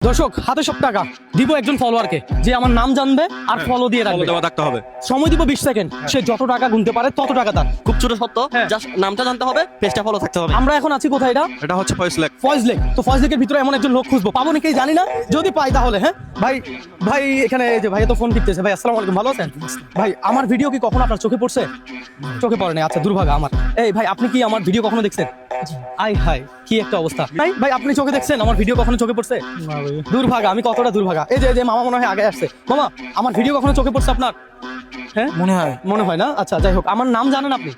দর্শক হাতে সব টাকা দিব একজন ফলোয়ারকে, যে আমার নাম জানবে আর ফলো দিয়ে রাখবে। থাকতে হবে, সময় দিব 20 সেকেন্ড, সে যত টাকা গুনতে পারে তত টাকা তার। খুব ছোট সত্য, জাস্ট নামটা জানতে হবে, পেজটা ফলো থাকতে হবে। আমরা এখন আছি কোথায়? এটা হচ্ছে ফয়েজ লেক। ফয়েজ লেক। তো ফয়েজ লেকের ভিতরে এমন একজন লোক খুঁজবো, পাবো নাকি জানি না, যদি পাই তাহলে। হ্যাঁ ভাই, ভাই এখানে এই যে ভাই তো ফোন টিপতেছে। ভাই আসসালামু আলাইকুম, ভালো আছেন? ভাই আমার ভিডিও কি কখনো আপনার চোখে পড়ছে? চোখে পড়ে না, আচ্ছা দুর্ভাগা আমার। এই ভাই আপনি কি আমার ভিডিও কখনো দেখছেন? আই হাই কি একটা অবস্থা। ভাই ভাই আপনি চোখে দেখছেন আমার ভিডিও কখনো চোখে পড়ছে? দুর্ভাগা, আমি কতটা দুর্ভাগা। এই যে মামা মনে হয় আগে আসছে। মামা আমার ভিডিও কখনো চোখে পড়ছে আপনার? হ্যাঁ মনে হয় না। আচ্ছা যাই হোক, আমার নাম জানেন আপনি?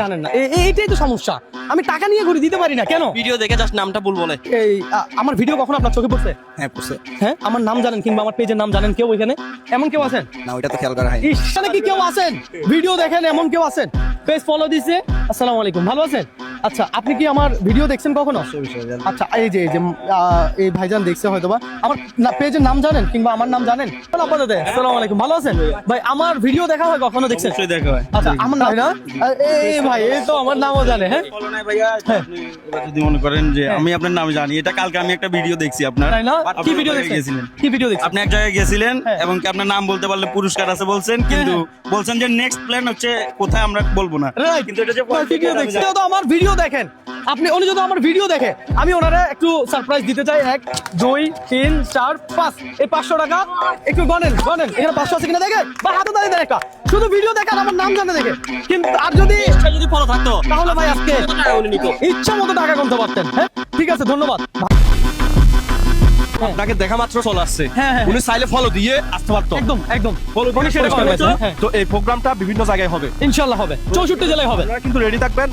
জানেন না, এইটাই তো সমস্যা। আমি টাকা নিয়ে ঘুরে দিতে পারি না কেন? ভিডিও দেখে জাস্ট নামটা ভুল বলে। এই আমার ভিডিও কখনো আপনার চোখে পড়ছে? হ্যাঁ পড়ছে। হ্যাঁ আমার নাম জানেন কিংবা আমার পেজের নাম জানেন কেউ এখানে? এমন কেউ আছেন? না ওইটা তো খেয়াল করা হয়। এখানে কি কেউ আছেন ভিডিও দেখেন এমন কেউ আছেন? পেজ ফলো দিছে। আসসালামু আলাইকুম, ভালো আছেন? আচ্ছা আপনি কি আমার ভিডিও দেখছেন কখনো? আচ্ছা এই যে এই ভাইজান দেখছে হয়তোবা। আমার পেজের নাম জানেন কিংবা আমার নাম জানেন? আপনাদের আসসালামু আলাইকুম, ভালো আছেন? ভাই আমার ভিডিও দেখা হয় কখনো দেখছেন? অবশ্যই দেখা হয়। আচ্ছা আমার নাম না, এই ভাই এই তো আমার নামও জানে। হ্যাঁ ফলো নাই ভাইয়া, আপনি এবার যদি মনে করেন যে আমি আপনার নাম জানি, এটা কালকে আমি একটা ভিডিও দেখছি আপনার। তাই না? আপনি কি এক ভিডিও জায়গায় দেখছেন? গেছিলেন। কি ভিডিও দেখছেন? আপনি এক জায়গায় গেছিলেন হ্যাঁ। এবং কি আপনার নাম বলতে পারলে পুরস্কার আছে বলছেন, কিন্তু বলছেন যে নেক্সট প্ল্যান হচ্ছে কোথায় আমরা বলবো না। Right. কিন্তু এটা যে ভিডিও দেখছেন, তো আমার ভিডিও দেখেন আপনি। উনি যদি আমার ভিডিও দেখে, আমি ওনারা একটু সারপ্রাইজ দিতে চাই। 1 2 3 4 5, এই 500 টাকা একটু গনেন এখানে 500 আছে কিনা দেখে, বা হাতে দাঁড়িয়ে দেন একটা, শুধু ভিডিও দেখেন আমার নাম জানে দেখে। কিন্তু আর যদি যদি ফলো থাকতো তাহলে ভাই আজকে উনি নিত। ইচ্ছা মতো টাকা গুনতে পারতেন। হ্যাঁ ঠিক আছে, ধন্যবাদ। আপনাকে দেখা মাত্র চলে আসছে, হ্যাঁ, হ্যাঁ। উনি চাইলে ফলো দিয়ে আসতে পারতো। একদম ফলো উনি সেটা করে গেছে। হ্যাঁ তো এই প্রোগ্রামটা বিভিন্ন জায়গায় হবে, ইনশাআল্লাহ হবে, 64 জেলায় হবে। আপনারা কিন্তু রেডি থাকবেন।